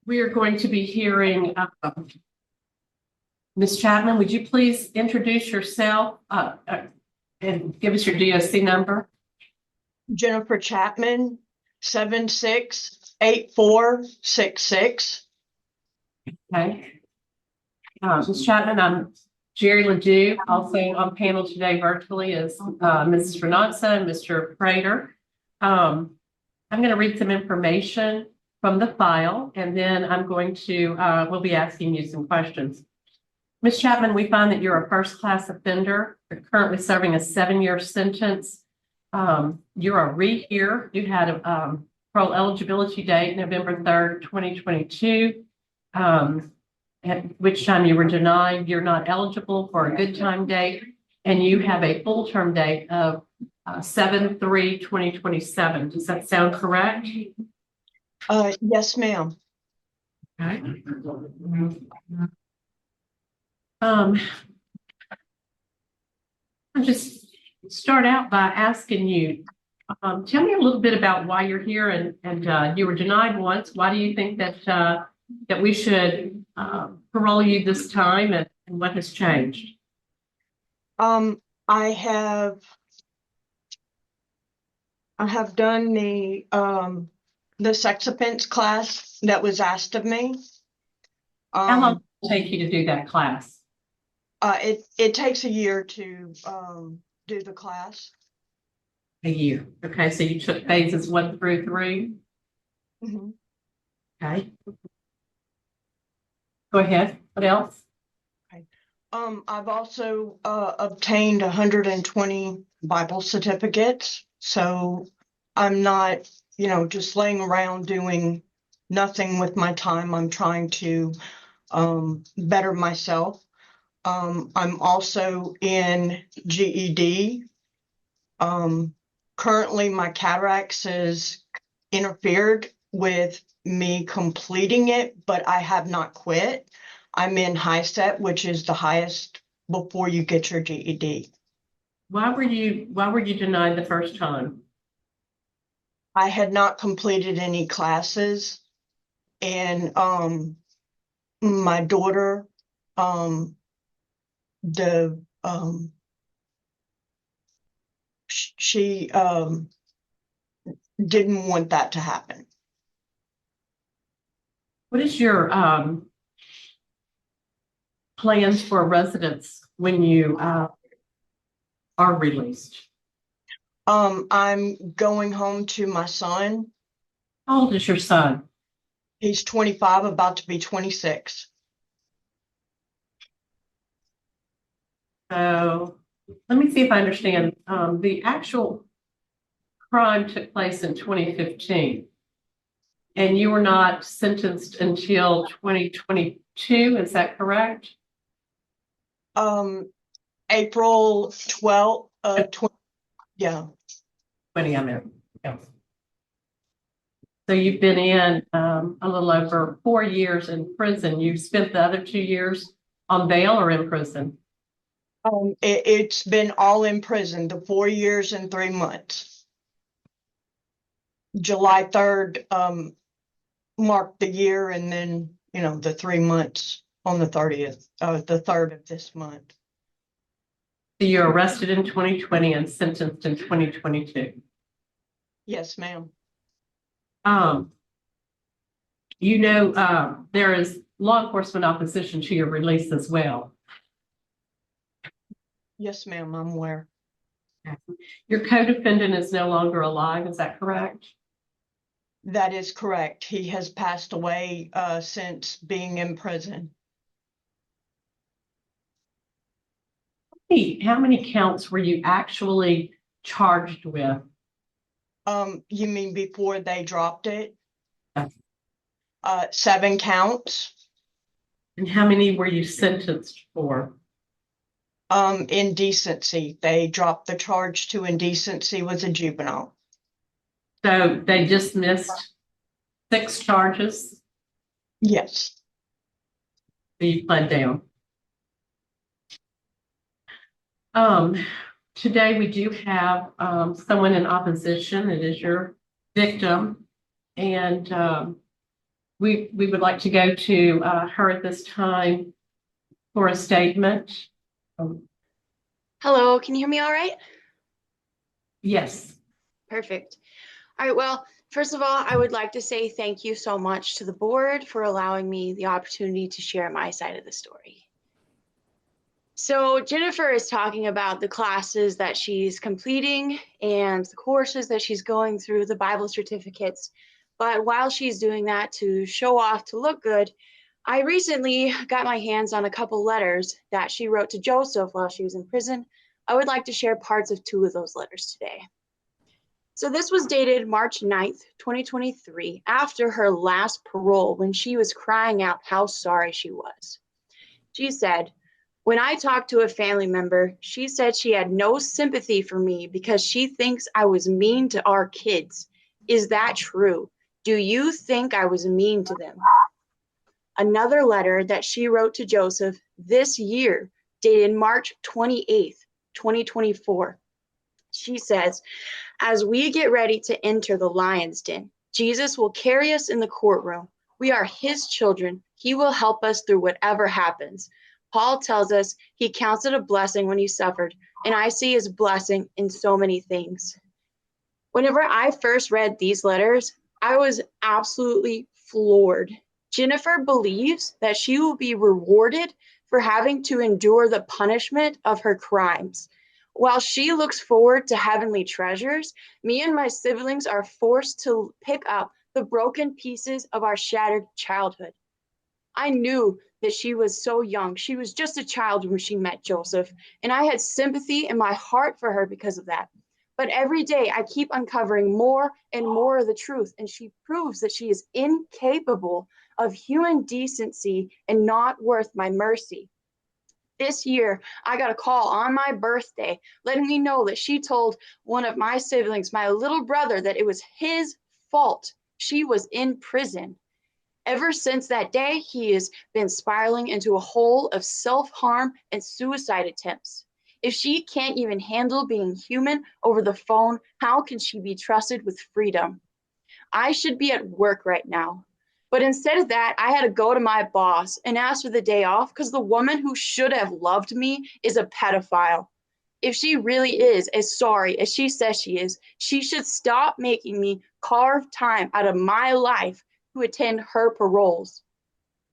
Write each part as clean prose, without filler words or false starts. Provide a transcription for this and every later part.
We are going to be hearing Ms. Chapman. Would you please introduce yourself and give us your DOC number? Jennifer Chapman, 768466. Okay. Ms. Chapman, I'm Jerry Ledoux. Also on panel today virtually is Mrs. Renatza and Mr. Prater. I'm going to read some information from the file, and then I'm going to, we'll be asking you some questions. Ms. Chapman, we find that you're a first-class offender. You're currently serving a 7-year sentence. You're a rehear. You had a parole eligibility date, November 3rd, 2022, at which time you were denied. You're not eligible for a good time date, and you have a full term date of 7/3/2027. Does that sound correct? Yes, ma'am. Okay. I'll just start out by asking you, tell me a little bit about why you're here, and you were denied once. Why do you think that that we should parole you this time, and what has changed? I have done the sex offense class that was asked of me. How long did it take you to do that class? It takes a year to do the class. A year. Okay, so you took phases 1 through 3. Mm-hmm. Okay. Go ahead. What else? Okay. I've also obtained 120 Bible certificates, so I'm not, just laying around doing nothing with my time. I'm trying to better myself. I'm also in GED. Currently, my cataracts has interfered with me completing it, but I have not quit. I'm in high set, which is the highest before you get your GED. Why were you denied the first time? I had not completed any classes, and my daughter, she didn't want that to happen. What is your plans for residence when you are released? I'm going home to my son. How old is your son? He's 25, about to be 26. So let me see if I understand. The actual crime took place in 2015, and you were not sentenced until 2022. Is that correct? April 12th, 20, yeah. 20, I meant. Yeah. So you've been in a little over 4 years in prison. You spent the other 2 years on bail or in prison? It's been all in prison, the 4 years and 3 months. July 3rd marked the year, and then, the 3 months on the 30th, the 3rd of this month. So you're arrested in 2020 and sentenced in 2022. Yes, ma'am. There is law enforcement opposition to your release as well. Yes, ma'am, I'm aware. Your co-defendant is no longer alive, is that correct? That is correct. He has passed away since being in prison. How many counts were you actually charged with? You mean before they dropped it? Yes. 7 counts. And how many were you sentenced for? Indecency. They dropped the charge to indecency with a juvenile. So they dismissed 6 charges? Yes. So you pled down. Today we do have someone in opposition. It is your victim, and We would like to go to her at this time for a statement. Hello, can you hear me all right? Yes. Perfect. All right, well, first of all, I would like to say thank you so much to the board for allowing me the opportunity to share my side of the story. So Jennifer is talking about the classes that she's completing and the courses that she's going through, the Bible certificates. But while she's doing that to show off, to look good, I recently got my hands on a couple letters that she wrote to Joseph while she was in prison. I would like to share parts of 2 of those letters today. So this was dated March 9th, 2023, after her last parole, when she was crying out how sorry she was. She said, "When I talked to a family member, she said she had no sympathy for me because she thinks I was mean to our kids. Is that true? Do you think I was mean to them?" Another letter that she wrote to Joseph this year, dated March 28th, 2024. She says, "As we get ready to enter the lion's den, Jesus will carry us in the courtroom. We are his children. He will help us through whatever happens. Paul tells us he counts it a blessing when he suffered, and I see his blessing in so many things." Whenever I first read these letters, I was absolutely floored. Jennifer believes that she will be rewarded for having to endure the punishment of her crimes. While she looks forward to heavenly treasures, me and my siblings are forced to pick up the broken pieces of our shattered childhood. I knew that she was so young. She was just a child when she met Joseph, and I had sympathy in my heart for her because of that. But every day I keep uncovering more and more of the truth, and she proves that she is incapable of human decency and not worth my mercy. This year, I got a call on my birthday letting me know that she told one of my siblings, my little brother, that it was his fault she was in prison. Ever since that day, he has been spiraling into a hole of self-harm and suicide attempts. If she can't even handle being human over the phone, how can she be trusted with freedom? I should be at work right now. But instead of that, I had to go to my boss and ask for the day off because the woman who should have loved me is a pedophile. If she really is as sorry as she says she is, she should stop making me carve time out of my life to attend her paroles.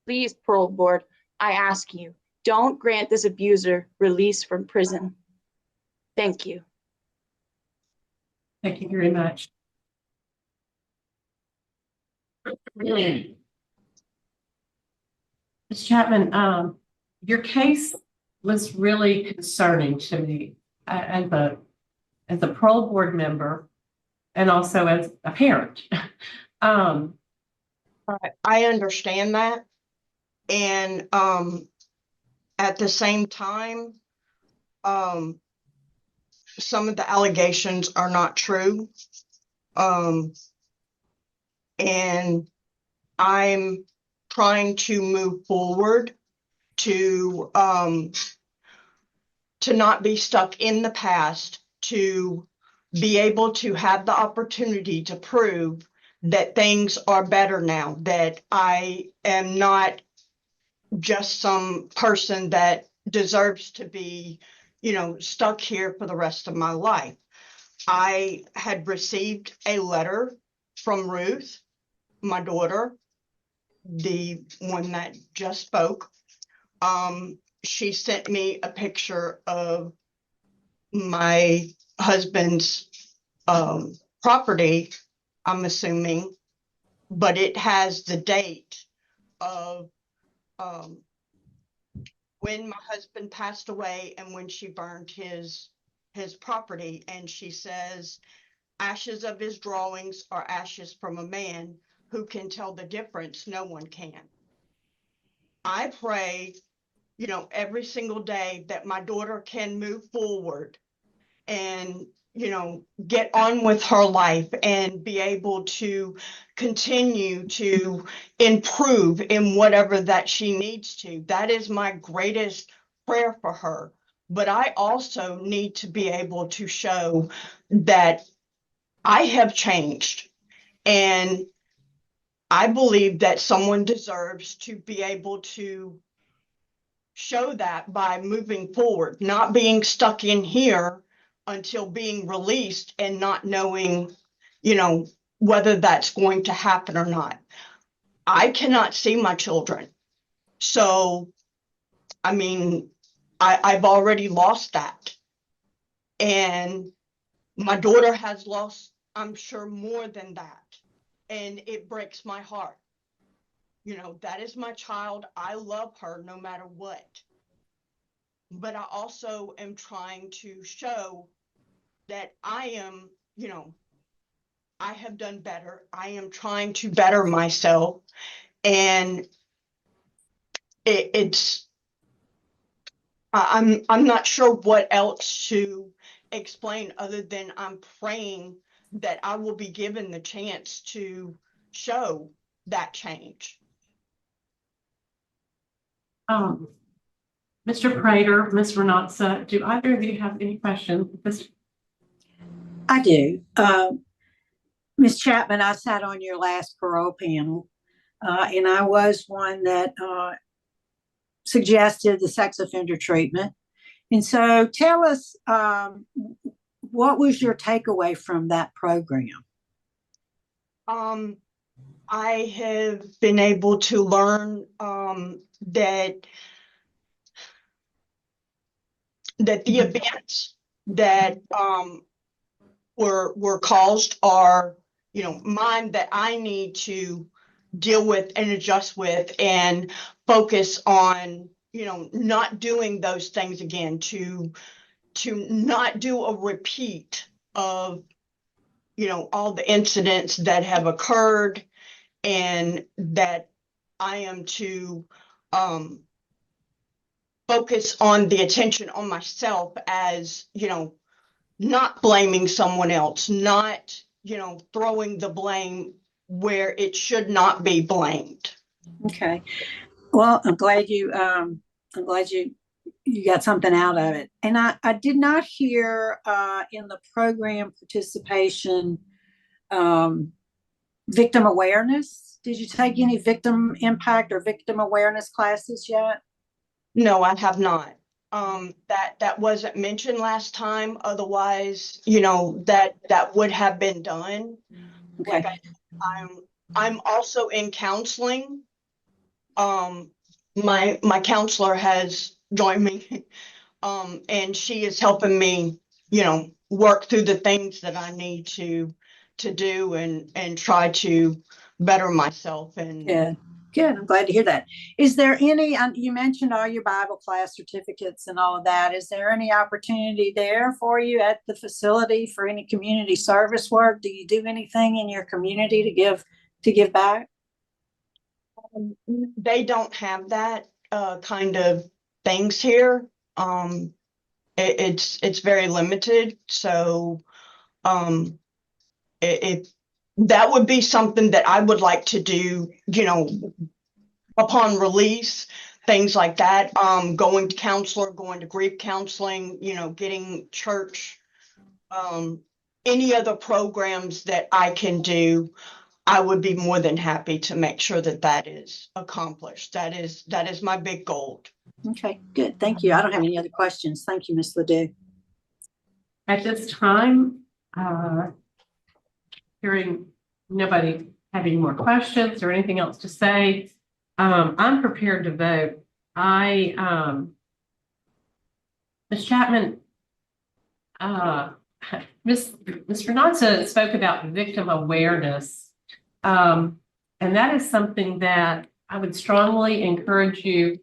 Please, parole board, I ask you, don't grant this abuser release from prison. Thank you. Thank you very much. Ms. Chapman, your case was really concerning to me as a parole board member and also as a parent. I understand that. And at the same time, some of the allegations are not true. And I'm trying to move forward to not be stuck in the past, to be able to have the opportunity to prove that things are better now, that I am not just some person that deserves to be, stuck here for the rest of my life. I had received a letter from Ruth, my daughter, the one that just spoke. She sent me a picture of my husband's property, I'm assuming, but it has the date of when my husband passed away and when she burned his property. And she says, "Ashes of his drawings are ashes from a man. Who can tell the difference? No one can." I pray, every single day that my daughter can move forward and, get on with her life and be able to continue to improve in whatever that she needs to. That is my greatest prayer for her. But I also need to be able to show that I have changed, and I believe that someone deserves to be able to show that by moving forward, not being stuck in here until being released and not knowing, whether that's going to happen or not. I cannot see my children. So, I mean, I've already lost that. And my daughter has lost, I'm sure, more than that. And it breaks my heart. That is my child. I love her no matter what. But I also am trying to show that I am, I have done better. I am trying to better myself. And I'm not sure what else to explain other than I'm praying that I will be given the chance to show that change. Mr. Prater, Ms. Renatza, do either of you have any questions? I do. Ms. Chapman, I sat on your last parole panel, and I was one that suggested the sex offender treatment. And so tell us, what was your takeaway from that program? I have been able to learn that the events that were caused are, mine that I need to deal with and adjust with and focus on, not doing those things again, to not do a repeat of, all the incidents that have occurred, and that I am to focus on the attention on myself as, not blaming someone else, not, throwing the blame where it should not be blamed. Okay. Well, I'm glad you got something out of it. And I did not hear in the program participation victim awareness. Did you take any victim impact or victim awareness classes yet? No, I have not. That wasn't mentioned last time. Otherwise, that would have been done. Okay. Like I'm also in counseling. My counselor has joined me, and she is helping me, work through the things that I need to do and try to better myself. And Yeah. Good. I'm glad to hear that. Is there any, you mentioned all your Bible class certificates and all of that. Is there any opportunity there for you at the facility for any community service work? Do you do anything in your community to give back? They don't have that kind of things here. It's very limited. So if that would be something that I would like to do, upon release, things like that. Going to counselor, going to grief counseling, getting church, any other programs that I can do, I would be more than happy to make sure that is accomplished. That is my big goal. Okay, good. Thank you. I don't have any other questions. Thank you, Ms. Ledoux. At this time, hearing nobody having more questions or anything else to say, I'm prepared to vote. Ms. Chapman, Ms. Renatza spoke about victim awareness. And that is something that I would strongly encourage you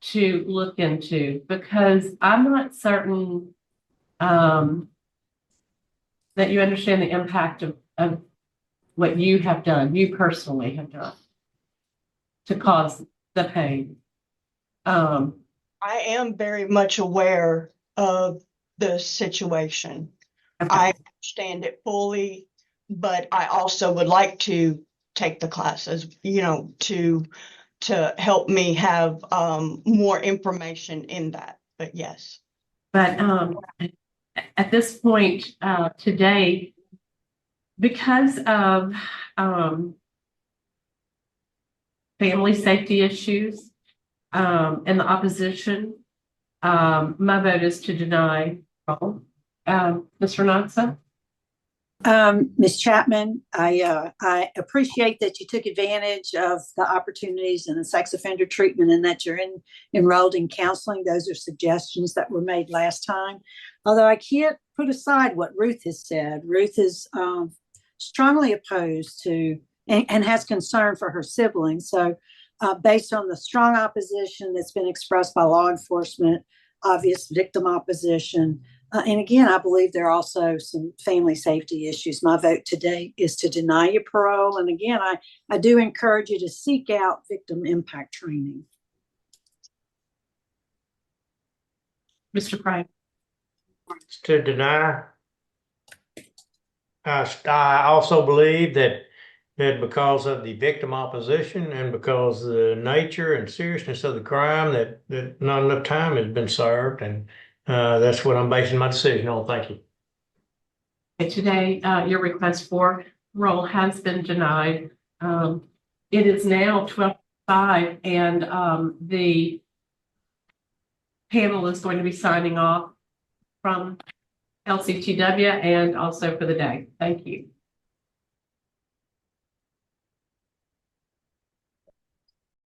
to look into, because I'm not certain that you understand the impact of what you have done, you personally have done to cause the pain. I am very much aware of the situation. Okay. I understand it fully, but I also would like to take the classes, to help me have more information in that. But yes. But at this point today, because of family safety issues, and the opposition. My vote is to deny parole. Mr. Notsa? Ms. Chapman, I appreciate that you took advantage of the opportunities in the sex offender treatment and that you're enrolled in counseling. Those are suggestions that were made last time. Although I can't put aside what Ruth has said. Ruth is strongly opposed to and has concern for her siblings. So based on the strong opposition that's been expressed by law enforcement, obvious victim opposition, and again, I believe there are also some family safety issues. My vote today is to deny you parole. And again, I do encourage you to seek out victim impact training. Mr. Prater? To deny. I also believe that because of the victim opposition and because of the nature and seriousness of the crime, that not enough time has been served, and that's what I'm basing my decision on. Thank you. Okay, today, your request for parole has been denied. It is now 12:05, and the panel is going to be signing off from LCTW and also for the day. Thank you.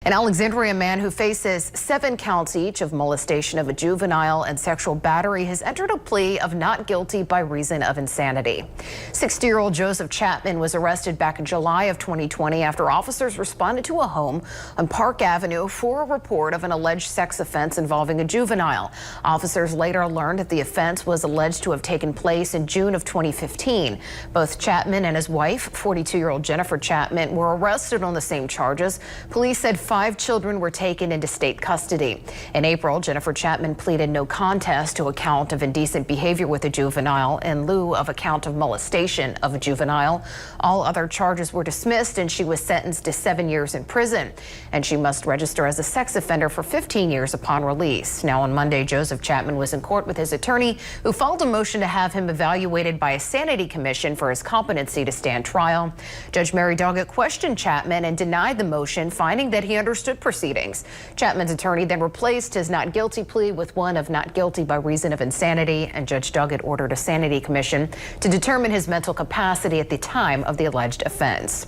An Alexandria man who faces 7 counts each of molestation of a juvenile and sexual battery has entered a plea of not guilty by reason of insanity. 60-year-old Joseph Chapman was arrested back in July of 2020 after officers responded to a home on Park Avenue for a report of an alleged sex offense involving a juvenile. Officers later learned that the offense was alleged to have taken place in June of 2015. Both Chapman and his wife, 42-year-old Jennifer Chapman, were arrested on the same charges. Police said 5 children were taken into state custody. In April, Jennifer Chapman pleaded no contest to a count of indecent behavior with a juvenile in lieu of a count of molestation of a juvenile. All other charges were dismissed and she was sentenced to 7 years in prison. And she must register as a sex offender for 15 years upon release. Now on Monday, Joseph Chapman was in court with his attorney, who filed a motion to have him evaluated by a sanity commission for his competency to stand trial. Judge Mary Doggett questioned Chapman and denied the motion, finding that he understood proceedings. Chapman's attorney then replaced his not guilty plea with one of not guilty by reason of insanity, and Judge Doggett ordered a sanity commission to determine his mental capacity at the time of the alleged offense.